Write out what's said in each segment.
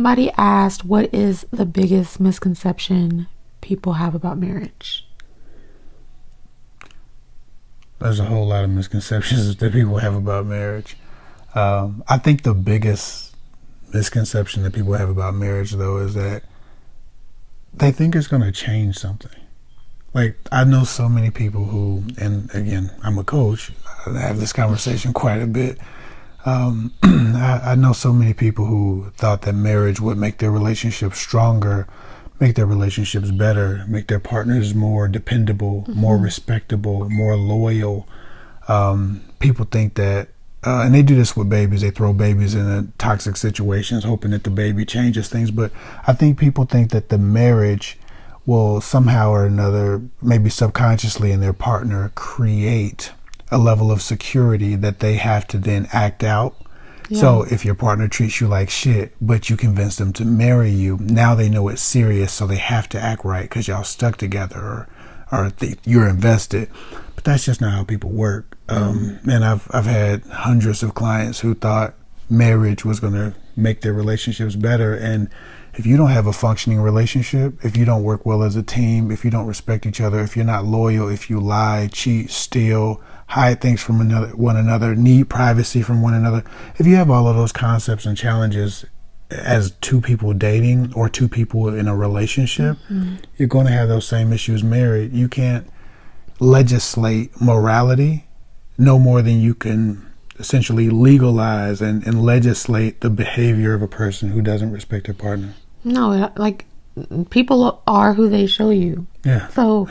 somebody asked, what is the biggest misconception people have about marriage? There's a whole lot of misconceptions that people have about marriage. I think the biggest misconception that people have about marriage, though, is that they think it's going to change something. Like, I know so many people who, and again, I'm a coach, I have this conversation quite a bit. I know so many people who thought that marriage would make their relationships stronger, make their relationships better, make their partners more dependable, more respectable, more loyal. People think that, and they do this with babies, they throw babies in toxic situations hoping that the baby changes things. But I think people think that the marriage will somehow or another, maybe subconsciously in their partner, create a level of security that they have to then act out. Yeah. So if your partner treats you like shit, but you convince them to marry you, now they know it's serious, so they have to act right because y'all stuck together or you're invested. But that's just not how people work. And I've had hundreds of clients who thought marriage was going to make their relationships better. And if you don't have a functioning relationship, if you don't work well as a team, if you don't respect each other, if you're not loyal, if you lie, cheat, steal, hide things from one another, need privacy from one another. If you have all of those concepts and challenges as two people dating or two people in a relationship, you're going to have those same issues married. You can't legislate morality no more than you can essentially legalize and legislate the behavior of a person who doesn't respect their partner. No, like, people are who they show you. Yeah. So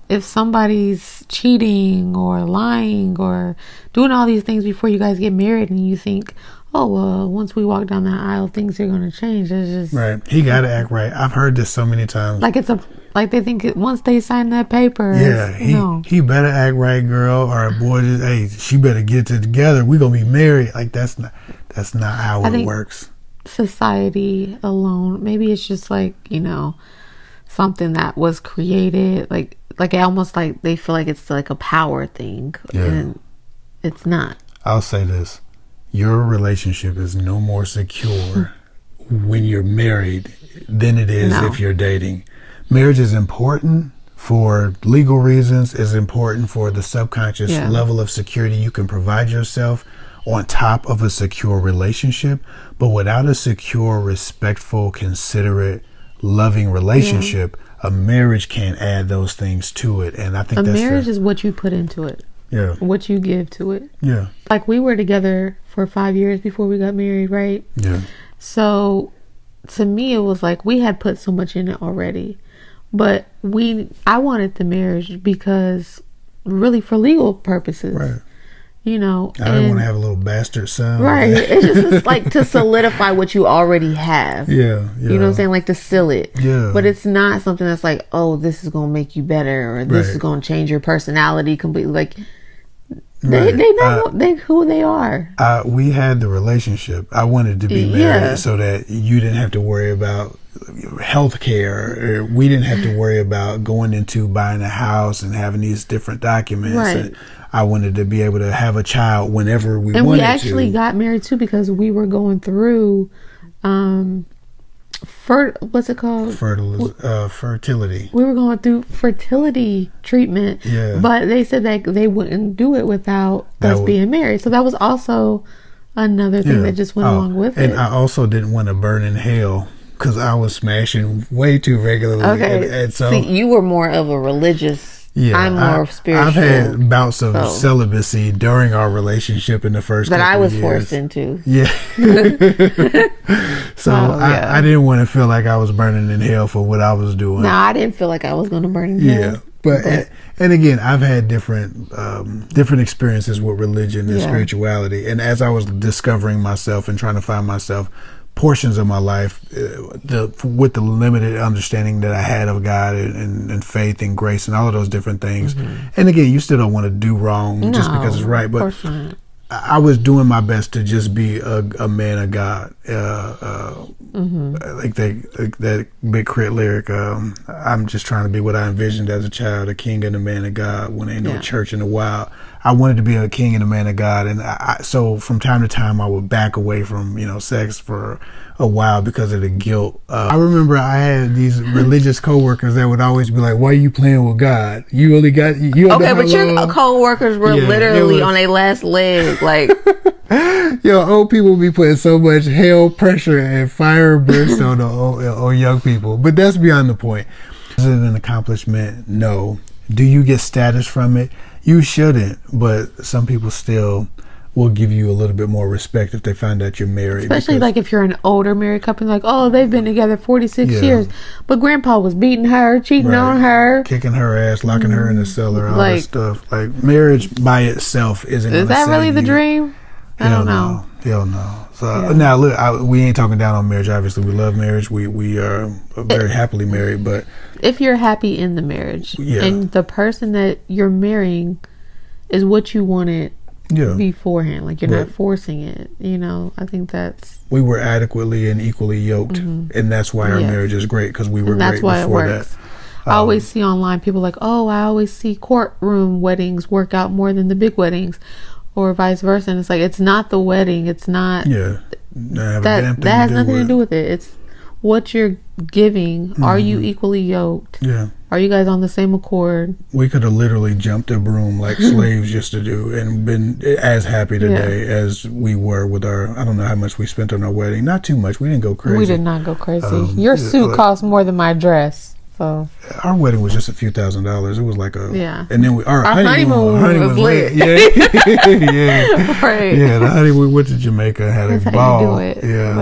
if somebody's cheating or lying or doing all these things before you guys get married and you think, oh, well, once we walk down that aisle, things are going to change. It's just... Right. He got to act right. I've heard this so many times. Like they think once they sign that paper. Yeah. He better act right, girl. Or boy, hey, she better get it together. We're going to be married. Like, that's not how it works. Society alone, maybe it's just like, something that was created, like almost like they feel like it's like a power thing. And it's not. I'll say this: your relationship is no more secure when you're married than it is if you're dating. Marriage is important for legal reasons, is important for the subconscious level of security you can provide yourself on top of a secure relationship. But without a secure, respectful, considerate, loving relationship, a marriage can't add those things to it. And I think marriage is what you put into it. Yeah. What you give to it. Yeah. Like, we were together for 5 years before we got married, right? Yeah. So to me, it was like we had put so much in it already. But I wanted the marriage because really for legal purposes. Right. I didn't want to have a little bastard son. Right. It's like to solidify what you already have. Yeah. You know what I'm saying? Like to seal it. Yeah. But it's not something that's like, oh, this is going to make you better, or this is going to change your personality completely. Like, they know who they are. We had the relationship. I wanted to be married so that you didn't have to worry about health care, or we didn't have to worry about going into buying a house and having these different documents. Right. And I wanted to be able to have a child whenever we wanted to. And we actually got married too because we were going through what's it called? Fertility. We were going through fertility treatment, but they said that they wouldn't do it without us being married. So that was also another thing that just went along with it. And I also didn't want to burn in hell because I was smashing way too regularly. Okay. And so, see, you were more of a religious. I'm more spiritual. I've had bouts of celibacy during our relationship in the first couple that I was years. forced into. Yeah. So I didn't want to feel like I was burning in hell for what I was doing. No, I didn't feel like I was going to burn in hell. Yeah. But and again, I've had different experiences with religion and spirituality. And as I was discovering myself and trying to find myself, portions of my life with the limited understanding that I had of God and faith and grace and all of those different things. And again, you still don't want to do wrong just because it's right. But I was doing my best to just be a man of God. Like that Big Crit lyric, I'm just trying to be what I envisioned as a child, a king and a man of God when ain't no church in the wild. I wanted to be a king and a man of God, and so from time to time I would back away from sex for a while because of the guilt. I remember I had these religious coworkers that would always be like, "Why are you playing with God? You only got you." Okay, but your coworkers were literally on their last leg, like. Old people be putting so much hell pressure and fire and brimstone on young people, but that's beyond the point. Is it an accomplishment? No. Do you get status from it? You shouldn't, but some people still will give you a little bit more respect if they find out you're married. Especially like if you're an older married couple, like, oh, they've been together 46 years, but grandpa was beating her, cheating on her, kicking her ass, locking her in the cellar, all that stuff. Like, marriage by itself isn't. Is that really the dream? I don't know. Hell no. So now look, we ain't talking down on marriage. Obviously, we love marriage. We are very happily married. But if you're happy in the marriage and the person that you're marrying is what you wanted beforehand, like you're not forcing it, I think that's. We were adequately and equally yoked, and that's why our marriage is great, because we were great before that. I always see online people like, oh, I always see courtroom weddings work out more than the big weddings. Or vice versa, and it's like, it's not the wedding, it's not that has nothing to do with it. It's what you're giving. Are you equally yoked? Are you guys on the same accord? We could have literally jumped a broom like slaves used to do and been as happy today as we were with our, I don't know how much we spent on our wedding. Not too much. We didn't go crazy. We did not go crazy. Your suit cost more than my dress. So our wedding was just a few $1,000s. It was like and then our honeymoon was lit. Right. Yeah, the honeymoon, we went to Jamaica and had a ball.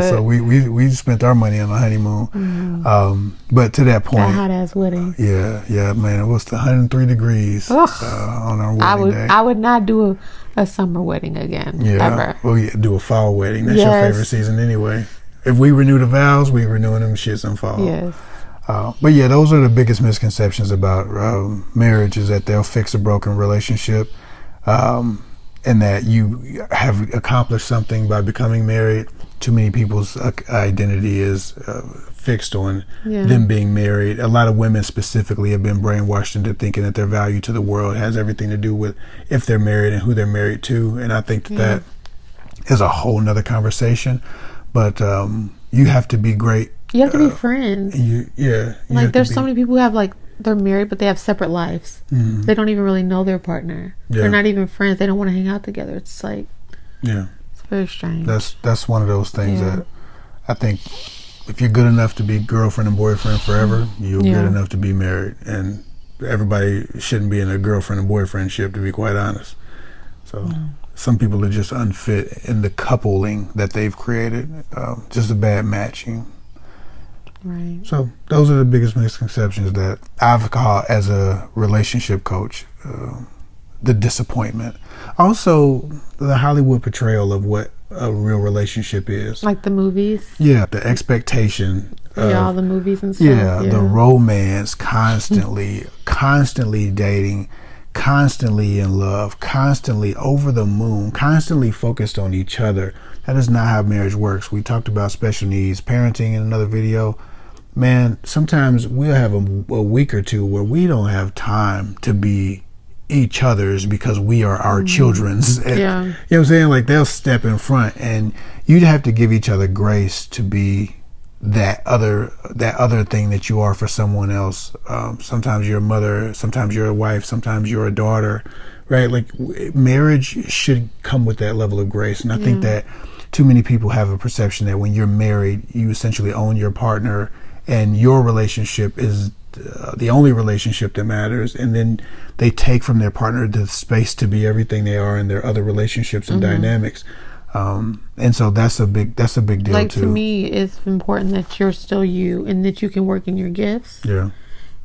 So we spent our money on the honeymoon. But to that point, that hot ass wedding. Yeah, man, it was 103 degrees on our wedding day. I would not do a summer wedding again. Ever. Well, do a fall wedding. That's your favorite season anyway. If we renew the vows, we renewing them shits in fall. Yes. But those are the biggest misconceptions about marriage, is that they'll fix a broken relationship, and that you have accomplished something by becoming married. Too many people's identity is fixed on them being married. A lot of women specifically have been brainwashed into thinking that their value to the world has everything to do with if they're married and who they're married to. And I think that is a whole nother conversation. But you have to be great. You have to be friends. Like, there's so many people who have, like, they're married, but they have separate lives. They don't even really know their partner. They're not even friends. They don't want to hang out together. It's like, it's very strange. That's one of those things that I think, if you're good enough to be girlfriend and boyfriend forever, you're good enough to be married. And everybody shouldn't be in a girlfriend and boyfriend ship, to be quite honest. So some people are just unfit in the coupling that they've created. Just a bad matching. Right. So those are the biggest misconceptions that I've caught as a relationship coach. The disappointment. Also, the Hollywood portrayal of what a real relationship is. Like the movies? Yeah, the expectation. All the movies and stuff. Yeah, the romance, constantly dating, constantly in love, constantly over the moon, constantly focused on each other. That is not how marriage works. We talked about special needs parenting in another video. Man, sometimes we'll have a week or two where we don't have time to be each other's because we are our children's. You know what I'm saying? Like, they'll step in front, and you'd have to give each other grace to be that other thing that you are for someone else. Sometimes you're a mother, sometimes you're a wife, sometimes you're a daughter, right? Like, marriage should come with that level of grace. And I think that too many people have a perception that when you're married, you essentially own your partner, and your relationship is the only relationship that matters, and then they take from their partner the space to be everything they are in their other relationships and dynamics. And so that's a big deal, like, too. to me, it's important that you're still you and that you can work in your gifts.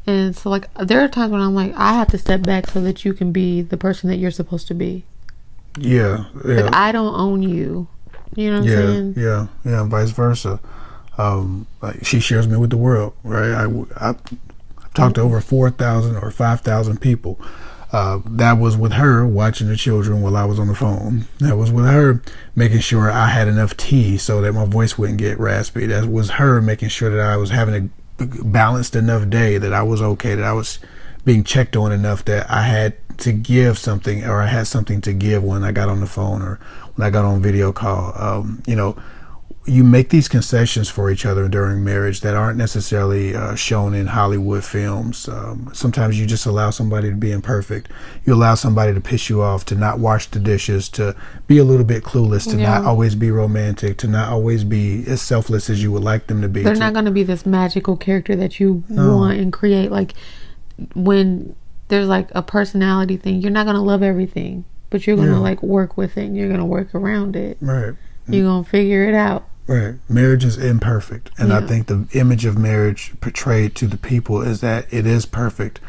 And so, like, there are times when I'm like, I have to step back so that you can be the person that you're supposed to be. Like, I don't own you. You know what I'm saying? Yeah, vice versa. Like, she shares me with the world, right? I've talked to over 4,000 or 5,000 people. That was with her watching the children while I was on the phone. That was with her making sure I had enough tea so that my voice wouldn't get raspy. That was her making sure that I was having a balanced enough day, that I was okay, that I was being checked on enough, that I had to give something, or I had something to give when I got on the phone or when I got on video call. You make these concessions for each other during marriage that aren't necessarily shown in Hollywood films. Sometimes you just allow somebody to be imperfect. You allow somebody to piss you off, to not wash the dishes, to be a little bit clueless, to not always be romantic, to not always be as selfless as you would like them to be. They're not going to be this magical character that you want and create. Like, when there's like a personality thing, you're not going to love everything, but you're going to like work with it and you're going to work around it. Right. You're going to figure it out. Right. Marriage is imperfect. And I think the image of marriage portrayed to the people is that it is perfect.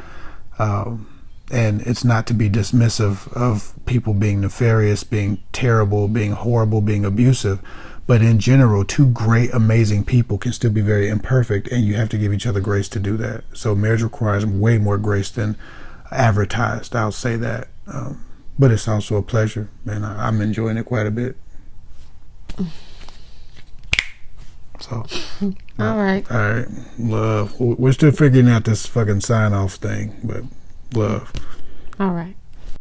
And it's not to be dismissive of people being nefarious, being terrible, being horrible, being abusive. But in general, two great, amazing people can still be very imperfect, and you have to give each other grace to do that. So marriage requires way more grace than advertised. I'll say that. But it's also a pleasure, and I'm enjoying it quite a bit. So, all right. Love. We're still figuring out this fucking sign off thing, but love. All right.